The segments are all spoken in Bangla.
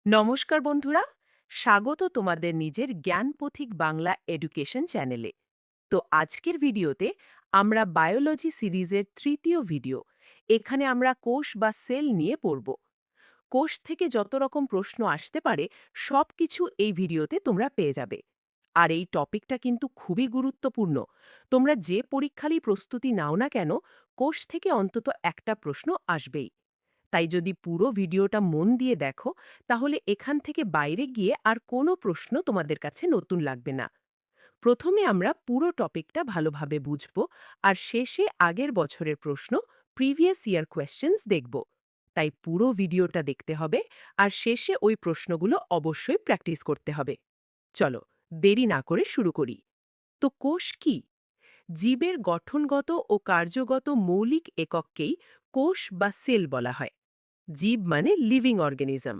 নমস্কার বন্ধুরা, স্বাগত তোমাদের নিজের জ্ঞানপথিক বাংলা এডুকেশন চ্যানেলে। তো আজকের ভিডিওতে আমরা বায়োলজি সিরিজের তৃতীয় ভিডিও। এখানে আমরা কোষ বা সেল নিয়ে পড়ব। কোষ থেকে যত রকম প্রশ্ন আসতে পারে সবকিছু এই ভিডিওতে তোমরা পেয়ে যাবে। আর এই টপিকটা কিন্তু খুবই গুরুত্বপূর্ণ। তোমরা যে পরীক্ষারই প্রস্তুতি নাও না কেন, কোষ থেকে অন্তত একটা প্রশ্ন আসবেই। তাই যদি পুরো ভিডিওটা মন দিয়ে দেখো, তাহলে এখান থেকে বাইরে গিয়ে আর কোনো প্রশ্ন তোমাদের কাছে নতুন লাগবে না। প্রথমে আমরা পুরো টপিকটা ভালোভাবে বুঝব, আর শেষে আগের বছরের প্রশ্ন, প্রিভিয়াস ইয়ার কোয়েশ্চেন্স দেখব। তাই পুরো ভিডিওটা দেখতে হবে, আর শেষে ওই প্রশ্নগুলো অবশ্যই প্র্যাকটিস করতে হবে। চলো, দেরি না করে শুরু করি। তো কোষ কি? জীবের গঠনগত ও কার্যগত মৌলিক একককেই কোষ বা সেল বলা হয়। জীব মানে লিভিং অর্গানিজম।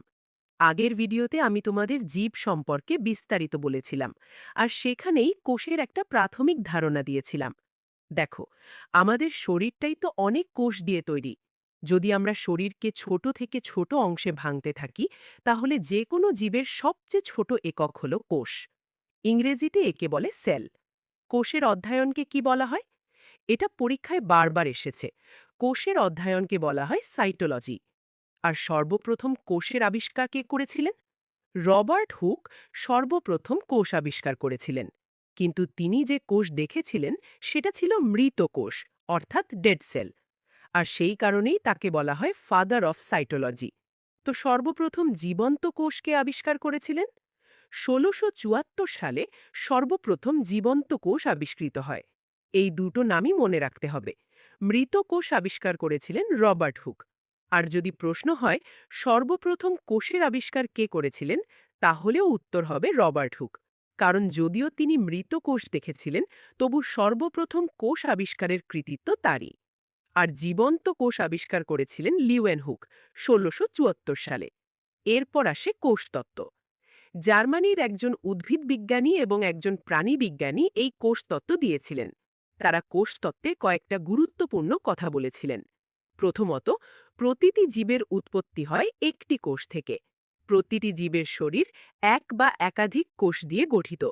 আগের ভিডিওতে আমি তোমাদের জীব সম্পর্কে বিস্তারিত বলেছিলাম, আর সেখানেই কোষের একটা প্রাথমিক ধারণা দিয়েছিলাম। দেখো, আমাদের শরীরটাই তো অনেক কোষ দিয়ে তৈরি। যদি আমরা শরীরকে ছোট থেকে ছোট অংশে ভাঙতে থাকি, তাহলে যে কোনো জীবের সবচেয়ে ছোট একক হলো কোষ। ইংরেজিতে একে বলে সেল। কোষের অধ্যয়নকে কি বলা হয়? এটা পরীক্ষায় বারবার এসেছে। কোষের অধ্যয়নকে বলা হয় সাইটোলজি। আর সর্বপ্রথম কোষের আবিষ্কার কে করেছিলেন? রবার্ট হুক সর্বপ্রথম কোষ আবিষ্কার করেছিলেন। কিন্তু তিনি যে কোষ দেখেছিলেন সেটা ছিল মৃত কোষ, অর্থাৎ ডেড সেল। আর সেই কারণেই তাকে বলা হয় ফাদার অফ সাইটোলজি। তো সর্বপ্রথম জীবন্ত কোষকে আবিষ্কার করেছিলেন ১৬৭৪ সালে। সর্বপ্রথম জীবন্ত কোষ আবিষ্কৃত হয়। এই দুটো নামই মনে রাখতে হবে। মৃত কোষ আবিষ্কার করেছিলেন রবার্ট হুক। আর যদি প্রশ্ন হয় সর্বপ্রথম কোষের আবিষ্কার কে করেছিলেন, তাহলেও উত্তর হবে রবার্ট হুক। কারণ যদিও তিনি মৃত কোষ দেখেছিলেন, তবু সর্বপ্রথম কোষ আবিষ্কারের কৃতিত্ব তারই। আর জীবন্ত কোষ আবিষ্কার করেছিলেন লিউয়েন হুক ১৬৭৪ সালে। এরপর আসে কোষতত্ত্ব। জার্মানির একজন উদ্ভিদ বিজ্ঞানী এবং একজন প্রাণী বিজ্ঞানী এই কোষতত্ত্ব দিয়েছিলেন। তারা কোষতত্ত্বে কয়েকটা গুরুত্বপূর্ণ কথা বলেছিলেন। প্রথমত, প্রতিটি জীবের উৎপত্তি হয় একটি কোষ থেকে। প্রতিটি জীবের শরীর এক বা একাধিক কোষ দিয়ে গঠিত।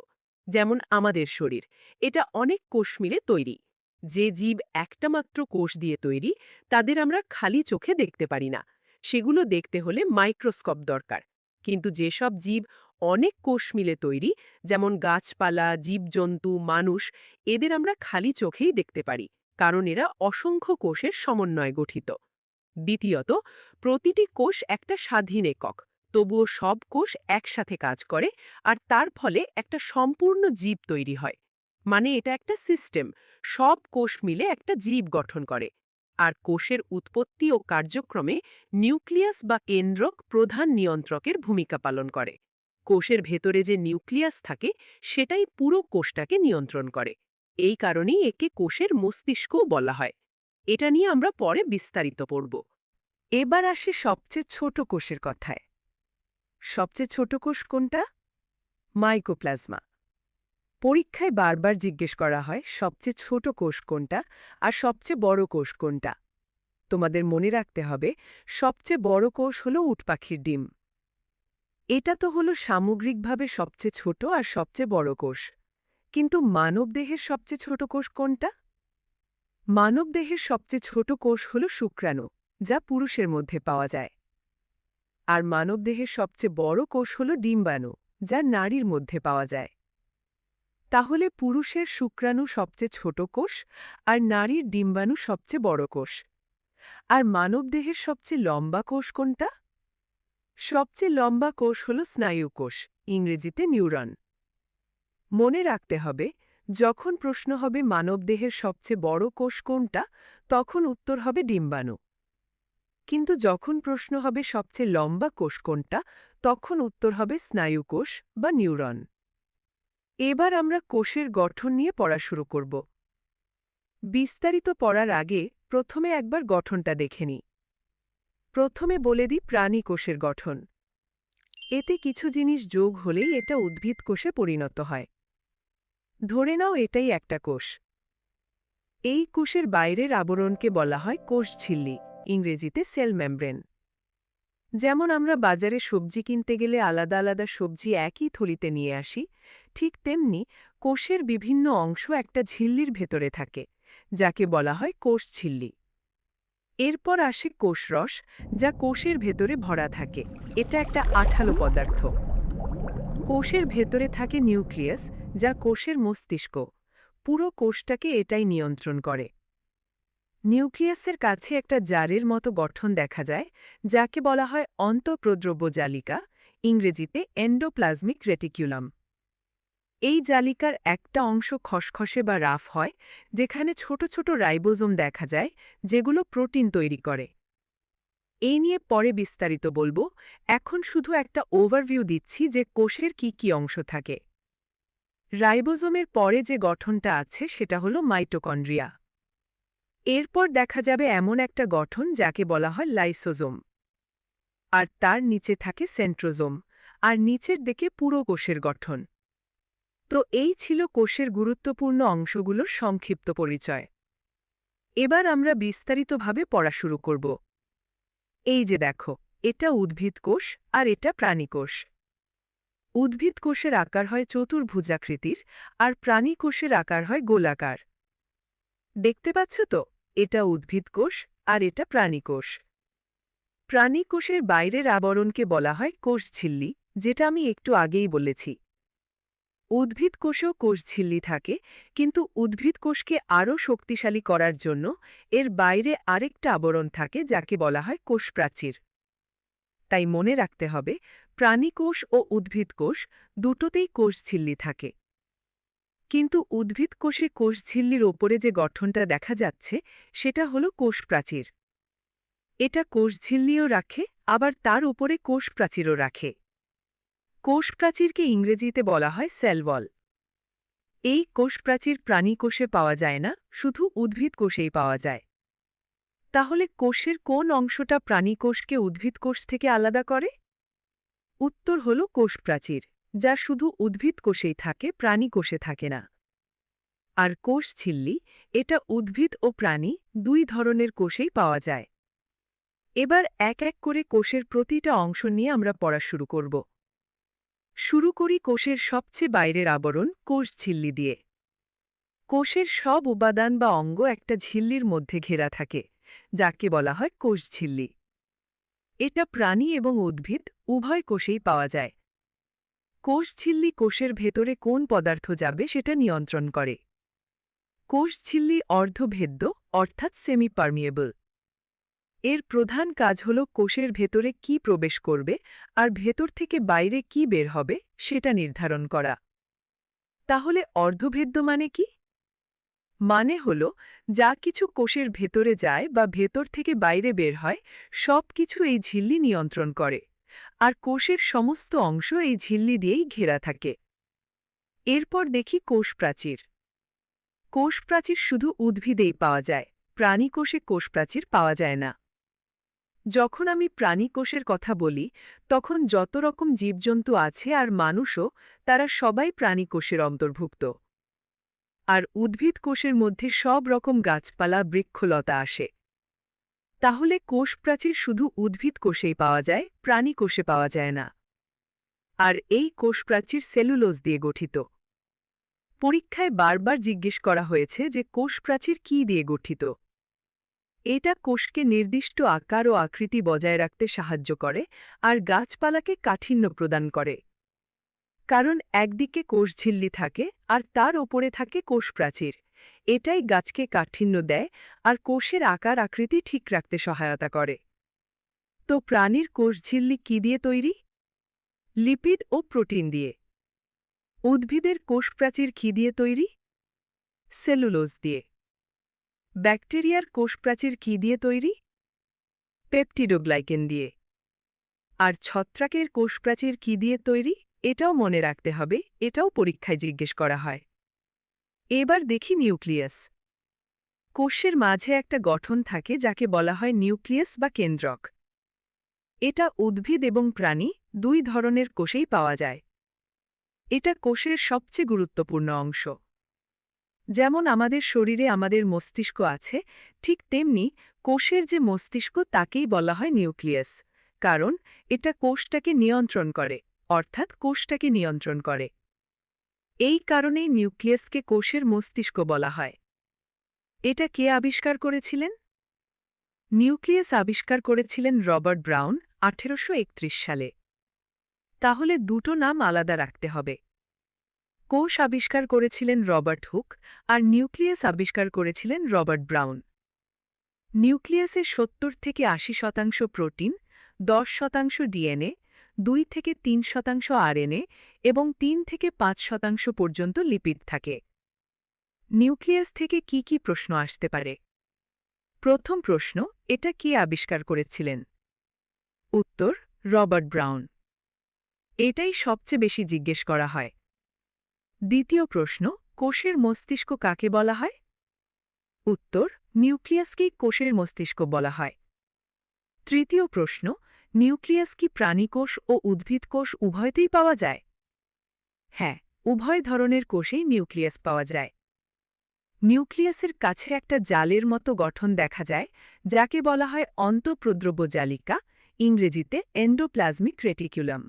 যেমন আমাদের শরীর, এটা অনেক কোষ মিলে তৈরি। যে জীব একটা মাত্র কোষ দিয়ে তৈরি, তাদের আমরা খালি চোখে দেখতে পারি না। সেগুলো দেখতে হলে মাইক্রোস্কোপ দরকার। কিন্তু যেসব জীব অনেক কোষ মিলে তৈরি, যেমন গাছপালা, জীবজন্তু, মানুষ, এদের আমরা খালি চোখেই দেখতে পারি, কারণ এরা অসংখ্য কোষের সমন্বয়ে গঠিত। দ্বিতীয়ত, প্রতিটি কোষ একটা স্বাধীন একক, তবুও সব কোষ একসাথে কাজ করে, আর তার ফলে একটা সম্পূর্ণ জীব তৈরি হয়। মানে এটা একটা সিস্টেম, সব কোষ মিলে একটা জীব গঠন করে। আর কোষের উৎপত্তি ও কার্যক্রমে নিউক্লিয়াস বা কেন্দ্রক প্রধান নিয়ন্ত্রকের ভূমিকা পালন করে। কোষের ভেতরে যে নিউক্লিয়াস থাকে, সেটাই পুরো কোষটাকে নিয়ন্ত্রণ করে। এই কারণেই একে কোষের মস্তিষ্কও বলা হয়। এটা নিয়ে আমরা পরে বিস্তারিত পড়ব। এবার আসি সবচেয়ে ছোট কোষের কথায়। সবচেয়ে ছোট কোষ কোনটা? মাইকোপ্লাজমা। পরীক্ষায় বারবার জিজ্ঞেস করা হয় সবচেয়ে ছোট কোষ কোনটা আর সবচেয়ে বড় কোষ কোনটা। তোমাদের মনে রাখতে হবে, সবচেয়ে বড় কোষ হলো উটপাখির ডিম। এটা তো হলো সামগ্রিকভাবে সবচেয়ে ছোট আর সবচেয়ে বড় কোষ। কিন্তু মানবদেহের সবচেয়ে ছোট কোষ কোনটা? মানবদেহের সবচেয়ে ছোট কোষ হল শুক্রাণু, যা পুরুষের মধ্যে পাওয়া যায়। আর মানবদেহের সবচেয়ে বড় কোষ হল ডিম্বাণু, যা নারীর মধ্যে পাওয়া যায়। তাহলে পুরুষের শুক্রাণু সবচেয়ে ছোট কোষ, আর নারীর ডিম্বাণু সবচেয়ে বড় কোষ। আর মানবদেহের সবচেয়ে লম্বা কোষ কোনটা? সবচেয়ে লম্বা কোষ হল স্নায়ু কোষ, ইংরেজিতে নিউরন। মনে রাখতে হবে, যখন প্রশ্ন হবে মানবদেহের সবচেয়ে বড় কোষ কোনটা, তখন উত্তর হবে ডিম্বাণু। কিন্তু যখন প্রশ্ন হবে সবচেয়ে লম্বা কোষ কোনটা, তখন উত্তর হবে স্নায়ু কোষ বা নিউরন। এবার আমরা কোষের গঠন নিয়ে পড়া শুরু করব। বিস্তারিত পড়ার আগে প্রথমে একবার গঠনটা দেখে নিই। প্রথমে বলে দিই প্রাণী কোষের গঠন। এতে কিছু জিনিস যোগ হলেই এটা উদ্ভিদ কোষে পরিণত হয়। ধরে নাও এটাই একটা কোষ। এই কোষের বাইরের আবরণকে বলা হয় কোষঝিল্লি, ইংরেজিতে সেল মেমব্রেন। যেমন আমরা বাজারে সবজি কিনতে গেলে আলাদা আলাদা সবজি একই থলিতে নিয়ে আসি, ঠিক তেমনি কোষের বিভিন্ন অংশ একটা ঝিল্লির ভেতরে থাকে, যাকে বলা হয় কোষঝিল্লি। এরপর আসে কোষরস, যা কোষের ভেতরে ভরা থাকে। এটা একটা আঠালো পদার্থ। কোষের ভেতরে থাকে নিউক্লিয়াস, যা কোষের মস্তিষ্ক। পুরো কোষটাকে এটাই নিয়ন্ত্রণ করে। নিউক্লিয়াসের কাছে একটা জারের মতো গঠন দেখা যায়, যাকে বলা হয় অন্তঃপ্রদ্রব্য জালিকা, ইংরেজিতে এন্ডোপ্লাজমিক রেটিকুলাম। এই জালিকার একটা অংশ খসখসে বা রাফ হয়, যেখানে ছোট ছোট রাইবোজোম দেখা যায়, যেগুলো প্রোটিন তৈরি করে। এই নিয়ে পরে বিস্তারিত বলবো, এখন শুধু একটা ওভারভিউ দিচ্ছি যে কোষের কি কি অংশ থাকে। রাইবোজোমের পরে যে গঠনটা আছে সেটা হলো মাইটোকন্ড্রিয়া। এরপর দেখা যাবে এমন একটা গঠন যাকে বলা হয় লাইসোজোম। আর তার নিচে থাকে সেন্ট্রোজোম, আর নিচের দিকে পুরো কোষের গঠন। তো এই ছিল কোষের গুরুত্বপূর্ণ অংশগুলোর সংক্ষিপ্ত পরিচয়। এবার আমরা বিস্তারিতভাবে পড়া শুরু করব। এই যে দেখো, এটা উদ্ভিদ কোষ আর এটা প্রাণী কোষ। উদ্ভিদ কোষের আকার হয় চতুর্ভুজাকৃতির, আর প্রাণী কোষের আকার হয় গোলাকার। দেখতে পাচ্ছ তো, এটা উদ্ভিদ কোষ আর এটা প্রাণী কোষ। প্রাণী কোষের বাইরের আবরণকে বলা হয় কোষঝিল্লি, যেটা আমি একটু আগেই বলেছি। উদ্ভিদ কোষেও কোষঝিল্লি থাকে, কিন্তু উদ্ভিদ কোষকে আরও শক্তিশালী করার জন্য এর বাইরে আরেকটা আবরণ থাকে যাকে বলা হয় কোষপ্রাচীর। তাই মনে রাখতে হবে, প্রাণী কোষ ও উদ্ভিদ কোষ দুটোতেই কোষঝিল্লি থাকে। কিন্তু উদ্ভিদ কোষে কোষঝিল্লির ওপরে যে গঠনটা দেখা যাচ্ছে সেটা হলো কোষপ্রাচীর। এটা কোষঝিল্লিও রাখে, আবার তার উপরে কোষপ্রাচীরও রাখে। কোষপ্রাচীরকে ইংরেজিতে বলা হয় সেল ওয়াল। এই কোষপ্রাচীর প্রাণী কোষে পাওয়া যায় না, শুধু উদ্ভিদ কোষেই পাওয়া যায়। তাহলে কোষের কোন অংশটা প্রাণী কোষকে উদ্ভিদ কোষ থেকে আলাদা করে? উত্তর হল কোষপ্রাচীর, যা শুধু উদ্ভিদ কোষেই থাকে, প্রাণী কোষে থাকে না। আর কোষঝিল্লি, এটা উদ্ভিদ ও প্রাণী দুই ধরনের কোষেই পাওয়া যায়। এবার এক এক করে কোষের প্রতিটা অংশ নিয়ে আমরা পড়া শুরু করব। শুরু করি কোষের সবচেয়ে বাইরের আবরণ কোষঝিল্লি দিয়ে। কোষের সব উপাদান বা অঙ্গ একটা ঝিল্লির মধ্যে ঘেরা থাকে, যাকে বলা হয় কোষঝিল্লি। এটা প্রাণী এবং উদ্ভিদ উভয় কোষেই পাওয়া যায়। কোষঝিল্লি কোষের ভেতরে কোন পদার্থ যাবে সেটা নিয়ন্ত্রণ করে। কোষঝিল্লি অর্ধভেদ্য, অর্থাৎ সেমিপারমিয়েবল। এর প্রধান কাজ হল কোষের ভেতরে কি প্রবেশ করবে আর ভেতর থেকে বাইরে কি বের হবে সেটা নির্ধারণ করা। তাহলে অর্ধভেদ্য মানে কি? মানে হল, যা কিছু কোষের ভেতরে যায় বা ভেতর থেকে বাইরে বের হয়, সব কিছু এই ঝিল্লি নিয়ন্ত্রণ করে। আর কোষের সমস্ত অংশ এই ঝিল্লি দিয়েই ঘেরা থাকে। এরপর দেখি কোষপ্রাচীর। কোষপ্রাচীর শুধু উদ্ভিদেই পাওয়া যায়, প্রাণী কোষে কোষপ্রাচীর পাওয়া যায় না। যখন আমি প্রাণী কোষের কথা বলি, তখন যত রকম জীবজন্তু আছে আর মানুষও, তারা সবাই প্রাণী কোষের অন্তর্ভুক্ত। আর উদ্ভিদ কোষের মধ্যে সব রকম গাছপালা, বৃক্ষলতা আসে। তাহলে কোষপ্রাচীর শুধু উদ্ভিদ কোষেই পাওয়া যায়, প্রাণী কোষে পাওয়া যায় না। আর এই কোষপ্রাচীর সেলুলোজ দিয়ে গঠিত। পরীক্ষায় বারবার জিজ্ঞেস করা হয়েছে যে কোষপ্রাচীর কী দিয়ে গঠিত। এটা কোষকে নির্দিষ্ট আকার ও আকৃতি বজায় রাখতে সাহায্য করে আর গাছপালাকে কাঠিন্য প্রদান করে। কারণ একদিকে কোষঝিল্লি থাকে আর তার ওপরে থাকে কোষপ্রাচীর। এটাই গাছকে কাঠিন্য দেয় আর কোষের আকার আকৃতি ঠিক রাখতে সহায়তা করে। তো প্রাণীর কোষঝিল্লি কী দিয়ে তৈরি? লিপিড ও প্রোটিন দিয়ে। উদ্ভিদের কোষপ্রাচীর কী দিয়ে তৈরি? সেলুলোজ দিয়ে। ব্যাকটেরিয়ার কোষপ্রাচীর কী দিয়ে তৈরি? পেপটিডোগ্লাইকেন দিয়ে। আর ছত্রাকের কোষপ্রাচীর কী দিয়ে তৈরি? এটাও মনে রাখতে হবে, এটাও পরীক্ষায় জিজ্ঞেস করা হয়। এবার দেখি নিউক্লিয়াস। কোষের মাঝে একটা গঠন থাকে যাকে বলা হয় নিউক্লিয়াস বা কেন্দ্রক। এটা উদ্ভিদ এবং প্রাণী দুই ধরনের কোষেই পাওয়া যায়। এটা কোষের সবচেয়ে গুরুত্বপূর্ণ অংশ। যেমন আমাদের শরীরে আমাদের মস্তিষ্ক আছে, ঠিক তেমনি কোষের যে মস্তিষ্ক তাকেই বলা হয় নিউক্লিয়াস, কারণ এটা কোষটাকে নিয়ন্ত্রণ করে, অর্থাৎ কোষটাকে নিয়ন্ত্রণ করে। এই কারণেই নিউক্লিয়াসকে কোষের মস্তিষ্ক বলা হয়। এটা কে আবিষ্কার করেছিলেন? নিউক্লিয়াস আবিষ্কার করেছিলেন রবার্ট ব্রাউন 1831 সালে। তাহলে দুটো নাম আলাদা রাখতে হবে। কোষ আবিষ্কার করেছিলেন রবার্ট হুক, আর নিউক্লিয়াস আবিষ্কার করেছিলেন রবার্ট ব্রাউন। নিউক্লিয়াসের 70 থেকে 80% প্রোটিন, 10% ডিএনএ, 2 থেকে 3% আরএনএ এবং 3 থেকে 5% পর্যন্ত লিপিড থাকে। নিউক্লিয়াস থেকে কি কি প্রশ্ন আসতে পারে? প্রথম প্রশ্ন, এটা কে আবিষ্কার করেছিলেন? উত্তর, রবার্ট ব্রাউন। এটাই সবচেয়ে বেশি জিজ্ঞেস করা হয়। দ্বিতীয় প্রশ্ন, কোষের মস্তিষ্ক কাকে বলা হয়? উত্তর, নিউক্লিয়াসকেই কোষের মস্তিষ্ক বলা হয়। তৃতীয় প্রশ্ন, নিউক্লিয়াস কি প্রাণীকোষ ও উদ্ভিদ কোষ উভয়তেই পাওয়া যায়? হ্যাঁ, উভয় ধরনের কোষেই নিউক্লিয়াস পাওয়া যায়। নিউক্লিয়াসের কাছে একটা জালের মতো গঠন দেখা যায়, যাকে বলা হয় অন্তঃপ্রদ্রব্য জালিকা, ইংরেজিতে এন্ডোপ্লাজমিক রেটিকুলাম।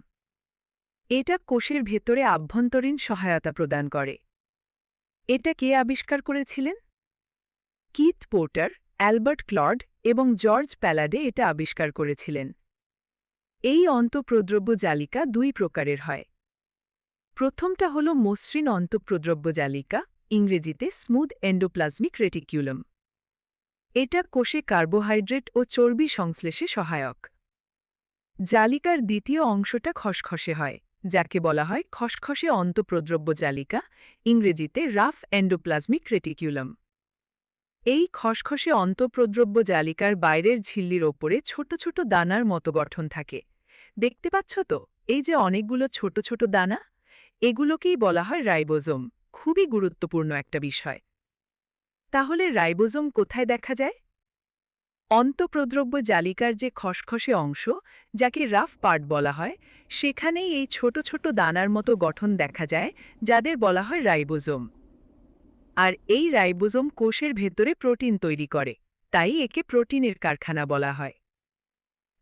এটা কোষের ভেতরে আভ্যন্তরীণ সহায়তা প্রদান করে। এটা কে আবিষ্কার করেছিলেন? কিথ পোর্টার, অ্যালবার্ট ক্লড এবং জর্জ প্যালাডে এটা আবিষ্কার করেছিলেন। এই অন্তঃপ্রদ্রব্য জালিকা দুই প্রকারের হয়। প্রথমটা হল মসৃণ অন্তঃপ্রদ্রব্য জালিকা, ইংরেজিতে স্মুথ এন্ডোপ্লাজমিক রেটিকুলাম। এটা কোষে কার্বোহাইড্রেট ও চর্বি সংশ্লেষে সহায়ক। জালিকার দ্বিতীয় অংশটা খসখসে হয়, যাকে বলা হয় খসখসে অন্তঃপ্রদ্রব্য জালিকা, ইংরেজিতে রাফ এন্ডোপ্লাজমিক রেটিকুলাম। এই খসখসে অন্তঃপ্রদ্রব্য জালিকার বাইরের ঝিল্লির ওপরে ছোট ছোট দানার মতো গঠন থাকে। দেখতে পাচ্ছ তো, এই যে অনেকগুলো ছোট ছোট দানা, এগুলোকেই বলা হয় রাইবোজোম। খুবই গুরুত্বপূর্ণ একটা বিষয়। তাহলে রাইবোজোম কোথায় দেখা যায়? অন্তঃপ্রদ্রব্য জালিকার যে খসখসে অংশ, যাকে রাফ পার্ট বলা হয়, সেখানেই এই ছোট ছোট দানার মতো গঠন দেখা যায়, যাদের বলা হয় রাইবোজোম। আর এই রাইবোজোম কোষের ভেতরে প্রোটিন তৈরি করে, তাই একে প্রোটিনের কারখানা বলা হয়।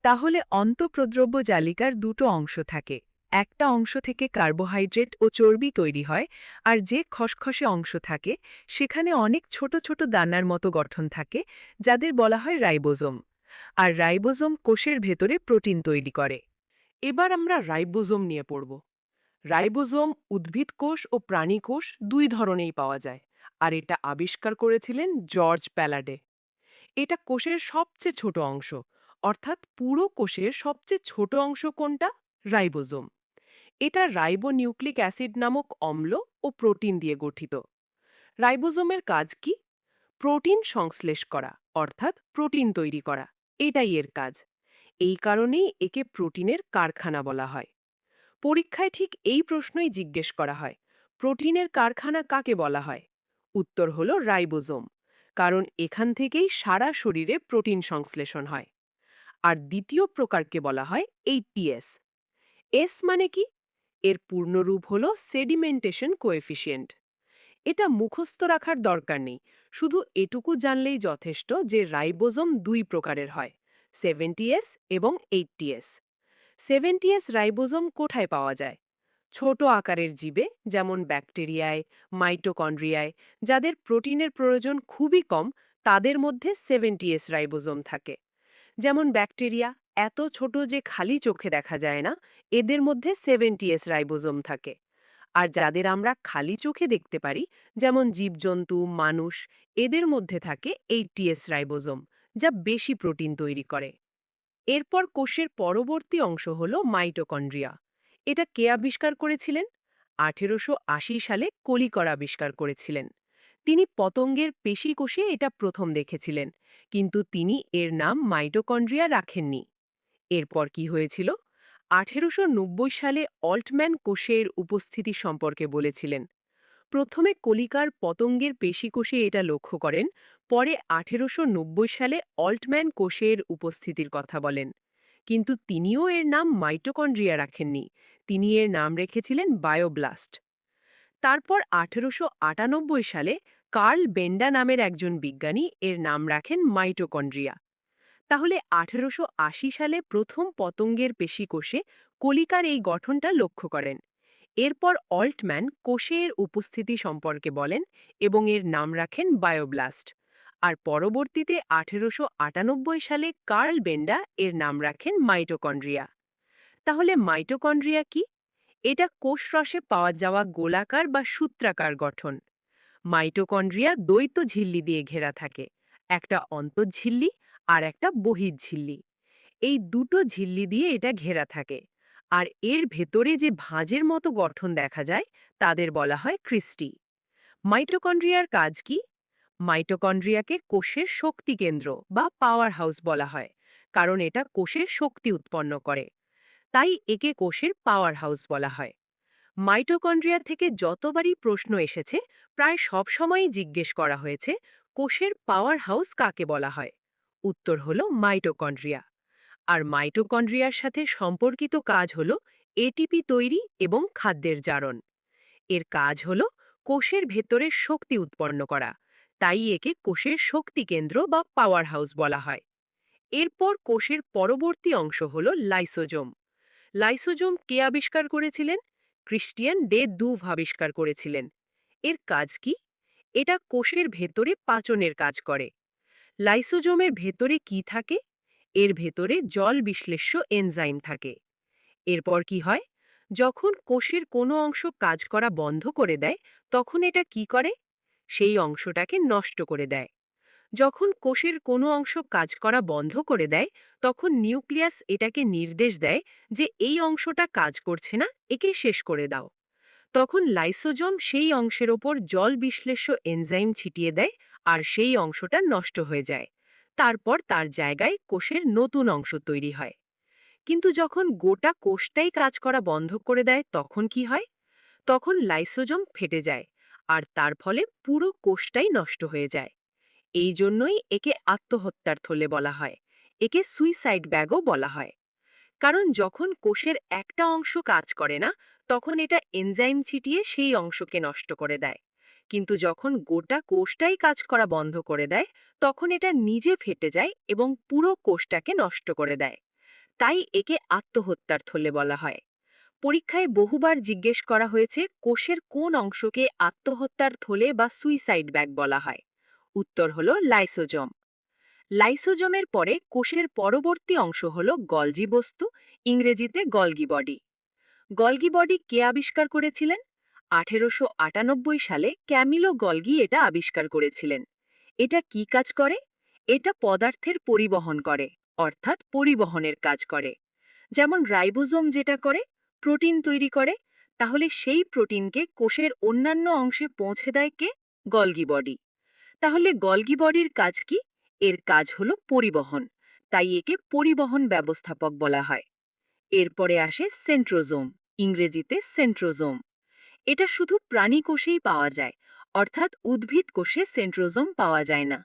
তাহলে অন্তঃপ্রদ্রব্য জালিকার দুটো অংশ থাকে। একটা অংশ থেকে কার্বোহাইড্রেট ও চর্বি তৈরি হয়, আর যে খসখসে অংশ থাকে সেখানে অনেক ছোট ছোট দানার মতো গঠন থাকে, যাদের বলা হয় রাইবোজোম। আর রাইবোজোম কোষের ভেতরে প্রোটিন তৈরি করে। এবার আমরা রাইবোজোম নিয়ে পড়ব। রাইবোজোম উদ্ভিদ কোষ ও প্রাণী কোষ দুই ধরনেই পাওয়া যায়, আর এটা আবিষ্কার করেছিলেন জর্জ প্যালাডে। এটা কোষের সবচেয়ে ছোট অংশ, অর্থাৎ পুরো কোষের সবচেয়ে ছোট অংশ কোনটা? রাইবোজোম। এটা রাইবোনিউক্লিক অ্যাসিড নামক অম্ল ও প্রোটিন দিয়ে গঠিত। রাইবোজোমের কাজ কি? প্রোটিন সংশ্লেষ করা, অর্থাৎ প্রোটিন তৈরি করা, এটাই এর কাজ। এই কারণেই একে প্রোটিনের কারখানা বলা হয়। পরীক্ষায় ঠিক এই প্রশ্নই জিজ্ঞেস করা হয়, প্রোটিনের কারখানা কাকে বলা হয়? উত্তর হলো রাইবোজোম, কারণ এখান থেকেই সারা শরীরে প্রোটিন সংশ্লেষণ হয়। আর দ্বিতীয় প্রকারকে বলা হয় এইটিএস। এস মানে কি? এর পূর্ণরূপ হলো সেডিমেন্টেশন কোএফিসিয়েন্ট। এটা মুখস্থ রাখার দরকার নেই, শুধু এটুকু জানলেই যথেষ্ট যে রাইবোজোম দুই প্রকারের হয়, 70S এবং 80S। 70S রাইবোজোম কোথায় পাওয়া যায়? ছোট আকারের জীবে, যেমন ব্যাকটেরিয়ায়, মাইটোকন্ড্রিয়ায়, যাদের প্রোটিনের প্রয়োজন খুবই কম, তাদের মধ্যে 70S রাইবোজোম থাকে। যেমন ব্যাকটেরিয়া, এত ছোট যে খালি চোখে দেখা যায় না, এদের মধ্যে 70S রাইবোজোম থাকে। আর যাদের আমরা খালি চোখে দেখতে পারি, যেমন জীবজন্তু, মানুষ, এদের মধ্যে থাকে 80S রাইবোজোম, যা বেশি প্রোটিন তৈরি করে। এরপর কোষের পরবর্তী অংশ হল মাইটোকন্ড্রিয়া। এটা কে আবিষ্কার করেছিলেন? 1880 সালে কলিকর আবিষ্কার করেছিলেন। তিনি পতঙ্গের পেশি কোষে এটা প্রথম দেখেছিলেন, কিন্তু তিনি এর নাম মাইটোকন্ড্রিয়া রাখেননি। এরপর কি হয়েছিল? 1890 সালে অল্টম্যান কোষের উপস্থিতি সম্পর্কে বলেছিলেন। প্রথমে কলিকার পতঙ্গের পেশিকোষে এটা লক্ষ্য করেন, পরে 1890 সালে অল্টম্যান কোষের উপস্থিতির কথা বলেন। কিন্তু তিনিও এর নাম মাইটোকন্ড্রিয়া রাখেননি, তিনি এর নাম রেখেছিলেন বায়োব্লাস্ট। তারপর 1898 সালে কার্ল বেন্ডা নামের একজন বিজ্ঞানী এর নাম রাখেন মাইটোকন্ড্রিয়া। তাহলে 1880 সালে প্রথম পতঙ্গের পেশিকোষে কলিকার এই গঠনটা লক্ষ্য করেন। এরপর অল্টম্যান কোষের উপস্থিতি সম্পর্কে বলেন এবং এর নাম রাখেন বায়োব্লাস্ট। আর পরবর্তীতে 1898 সালে কার্ল বেন্ডা এর নাম রাখেন মাইটোকন্ড্রিয়া। তাহলে মাইটোকন্ড্রিয়া কি? এটা কোষরসে পাওয়া যাওয়া গোলাকার বা সূত্রাকার গঠন। মাইটোকন্ড্রিয়া দ্বৈত ঝিল্লি দিয়ে ঘেরা থাকে, একটা অন্তঃঝিল্লি আর একটা বহিঃঝিল্লি। এই দুটো ঝিল্লি দিয়ে এটা ঘেরা থাকে। আর এর ভেতরে যে ভাঁজের মতো গঠন দেখা যায় তাদের বলা হয় ক্রিস্টি। মাইটোকন্ড্রিয়ার কাজ কি? মাইটোকন্ড্রিয়াকে কোষের শক্তি কেন্দ্র বা পাওয়ার হাউস বলা হয়, কারণ এটা কোষের শক্তি উৎপন্ন করে। তাই একে কোষের পাওয়ার হাউস বলা হয়। মাইটোকন্ড্রিয়া থেকে যতবারই প্রশ্ন এসেছে, প্রায় সব সময়ই জিজ্ঞেস করা হয়েছে কোষের পাওয়ার হাউস কাকে বলা হয়। উত্তর হলো মাইটোকন্ড্রিয়া। আর মাইটোকন্ড্রিয়ার সাথে সম্পর্কিত কাজ হলো এটিপি তৈরি এবং খাদ্যের জারণ। এর কাজ হলো কোষের ভেতরে শক্তি উৎপন্ন করা, তাই একে কোষের শক্তি কেন্দ্র বা পাওয়ার হাউস বলা হয়। এরপর কোষের পরবর্তী অংশ হলো লাইসোজোম। লাইসোজোম কে আবিষ্কার করেছিলেন? ক্রিস্টিয়ান ডে দুভ আবিষ্কার করেছিলেন। এর কাজ কি? এটা কোষের ভেতরে পাচনের কাজ করে। লাইসোজোমের ভেতরে কি থাকে? এর ভেতরে জল বিশ্লেষ্য এনজাইম থাকে। এরপর কি হয়? যখন কোষের কোনো অংশ কাজ করা বন্ধ করে দেয়, তখন এটা কি করে? সেই অংশটাকে নষ্ট করে দেয়। যখন কোষের কোনো অংশ কাজ করা বন্ধ করে দেয়, তখন নিউক্লিয়াস এটাকে নির্দেশ দেয় যে এই অংশটা কাজ করছে না, একে শেষ করে দাও। তখন লাইসোজোম সেই অংশের ওপর জল বিশ্লেষ্য এনজাইম ছিটিয়ে দেয় আর সেই অংশটা নষ্ট হয়ে যায়। তারপর তার জায়গায় কোষের নতুন অংশ তৈরি হয়। কিন্তু যখন গোটা কোষটাই কাজ করা বন্ধ করে দেয়, তখন কি হয়? তখন লাইসোজোম ফেটে যায় আর তার ফলে পুরো কোষটাই নষ্ট হয়ে যায়। এই জন্যই একে আত্মহত্যার থলে বলা হয়। একে সুইসাইড ব্যাগও বলা হয়। কারণ যখন কোষের একটা অংশ কাজ করে না, তখন এটা এনজাইম ছিটিয়ে সেই অংশকে নষ্ট করে দেয়। কিন্তু যখন গোটা কোষটাই কাজ করা বন্ধ করে দেয়, তখন এটা নিজে ফেটে যায় এবং পুরো কোষটাকে নষ্ট করে দেয়। তাই একে আত্মহত্যার থলে বলা হয়। পরীক্ষায় বহুবার জিজ্ঞেস করা হয়েছে কোষের কোন অংশকে আত্মহত্যার থলে বা সুইসাইড ব্যাগ বলা হয়। উত্তর হলো লাইসোজোম। লাইসোজোমের পরে কোষের পরবর্তী অংশ হল গলজি বস্তু, ইংরেজিতে গলগি বডি। গলগি বডি কে আবিষ্কার করেছিলেন? 1898 সালে ক্যামিলো গলগি এটা আবিষ্কার করেছিলেন। এটা কি কাজ করে? এটা পদার্থের পরিবহন করে, অর্থাৎ পরিবহনের কাজ করে। যেমন রাইবোজোম যেটা করে, প্রোটিন তৈরি করে, তাহলে সেই প্রোটিনকে কোষের অন্যান্য অংশে পৌঁছে দেয় কে? Golgi body. তাহলে গলগি বডির কাজ কি? এর কাজ হলো পরিবহন, তাই একে পরিবহন ব্যবস্থাপক বলা হয়। এরপরে আসে সেন্ট্রোজোম, ইংরেজিতে সেন্ট্রোজোম। এটা শুধু প্রাণী কোষেই পাওয়া যায়, অর্থাৎ উদ্ভিদ কোষে সেন্ট্রোজোম পাওয়া যায় না।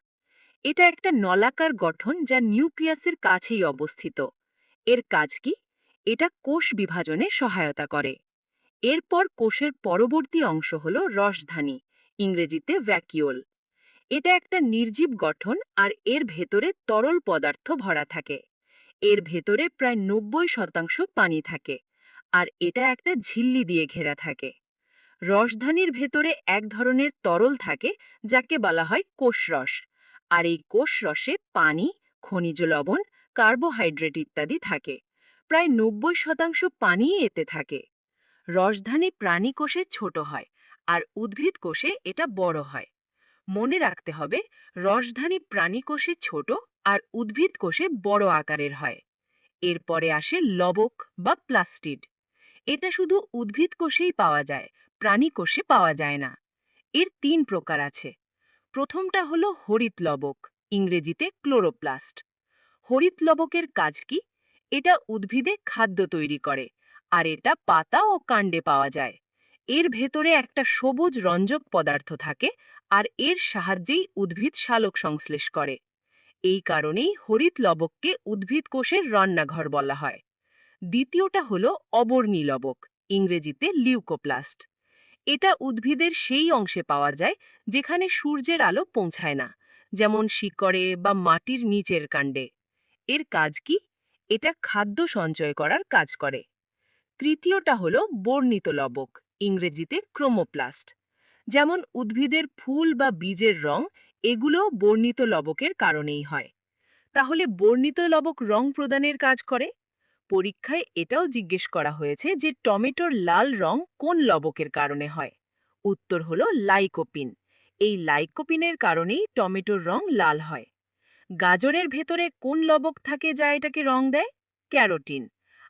এটা একটা নলাকার গঠন যা নিউক্লিয়াসের কাছেই অবস্থিত। এর কাজ কি? এটা কোষ বিভাজনে সহায়তা করে। এরপর কোষের পরবর্তী অংশ হলো রসধানী, ইংরেজিতে ভ্যাকিওল। এটা একটা নির্জীব গঠন আর এর ভেতরে তরল পদার্থ ভরা থাকে। এর ভেতরে প্রায় 90% পানি থাকে আর এটা একটা ঝিল্লি দিয়ে ঘেরা থাকে। রসধানীর ভেতরে এক ধরনের তরল থাকে যাকে বলা হয় কোষরস। আর এই কোষরসে পানি, খনিজ লবণ, কার্বোহাইড্রেট ইত্যাদি থাকে। প্রায় 90% পানিই এতে থাকে। রসধানী প্রাণী কোষে ছোট হয় আর উদ্ভিদ কোষে এটা বড় হয়। মনে রাখতে হবে, রসধানী প্রাণী কোষে ছোট আর উদ্ভিদ কোষে বড় আকারের হয়। এরপরে আসে লবক বা প্লাস্টিড। এটা শুধু উদ্ভিদ কোষেই পাওয়া যায়, প্রাণী কোষে পাওয়া যায় না। এর 3 প্রকার আছে। প্রথমটা হলো হরিত লবক, ইংরেজিতে ক্লোরোপ্লাস্ট। হরিত লবকের কাজ কি? এটা উদ্ভিদে খাদ্য তৈরি করে আর এটা পাতা ও কাণ্ডে পাওয়া যায়। এর ভেতরে একটা সবুজ রঞ্জক পদার্থ থাকে আর এর সাহায্যেই উদ্ভিদ সালোক সংশ্লেষ করে। এই কারণেই হরিত লবককে উদ্ভিদ কোষের রান্নাঘর বলা হয়। দ্বিতীয়টা হলো অবর্ণী লবক, ইংরেজিতে লিউকোপ্লাস্ট। এটা উদ্ভিদের সেই অংশে পাওয়া যায় যেখানে সূর্যের আলো পৌঁছায় না, যেমন শিকড়ে বা মাটির নিচের কাণ্ডে। এর কাজ কি? এটা খাদ্য সঞ্চয় করার কাজ করে। তৃতীয়টা হলো বর্ণিত লবক, ইংরেজিতে ক্রোমোপ্লাস্ট। যেমন উদ্ভিদের ফুল বা বীজের রং, এগুলো বর্ণিত লবকের কারণেই হয়। তাহলে বর্ণিত লবক রং প্রদানের কাজ করে। পরীক্ষায় এটাও জিজ্ঞেস করা হয়েছে যে টমেটোর লাল রং কোন লবকের কারণে হয়। উত্তর হলো লাইকোপিন। এই লাইকোপিনের কারণেই টমেটোর রং লাল হয়। গাজরের ভেতরে কোন লবক থাকে যা এটাকে রং দেয়? ক্যারোটিন।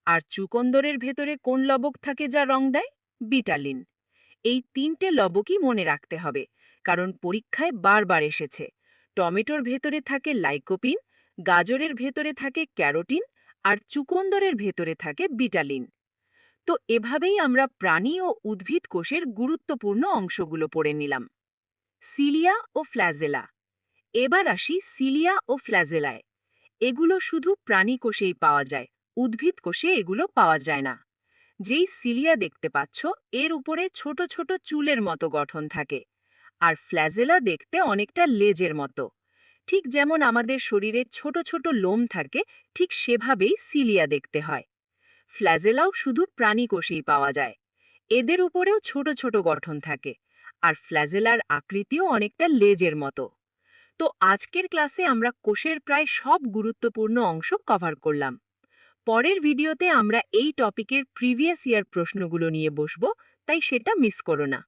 আর চুকন্দরের ভেতরে কোন লবক থাকে যা রং দেয়? বিটালিন। এই তিনটে লবকই মনে রাখতে হবে, কারণ পরীক্ষায় বারবার এসেছে। টমেটোর ভেতরে থাকে লাইকোপিন, গাজরের ভেতরে থাকে ক্যারোটিন, আর চুকন্দরের ভেতরে থাকে বিটালিন। তো এভাবেই আমরা প্রাণী ও উদ্ভিদ কোষের গুরুত্বপূর্ণ অংশগুলো পড়ে নিলাম। সিলিয়া ও ফ্ল্যাজেলা। এবার আসি সিলিয়া ও ফ্ল্যাজেলায়। এগুলো শুধু প্রাণী কোষেই পাওয়া যায়, উদ্ভিদ কোষে এগুলো পাওয়া যায় না। যেই সিলিয়া দেখতে পাচ্ছ, এর উপরে ছোট ছোট চুলের মতো গঠন থাকে। আর ফ্ল্যাজেলা দেখতে অনেকটা লেজের মতো। ঠিক যেমন আমাদের শরীরে ছোট ছোট লোম থাকে, ঠিক সেভাবেই সিলিয়া দেখতে হয়। ফ্ল্যাজেলাও শুধু প্রাণী কোষেই পাওয়া যায়। এদের উপরেও ছোট ছোট গঠন থাকে। আর ফ্ল্যাজেলার আকৃতিও অনেকটা লেজের মতো। তো আজকের ক্লাসে আমরা কোষের প্রায় সব গুরুত্বপূর্ণ অংশ কভার করলাম। পরের ভিডিওতে আমরা এই টপিকের প্রিভিয়াস ইয়ার প্রশ্নগুলো নিয়ে বসবো, তাই সেটা মিস করো না।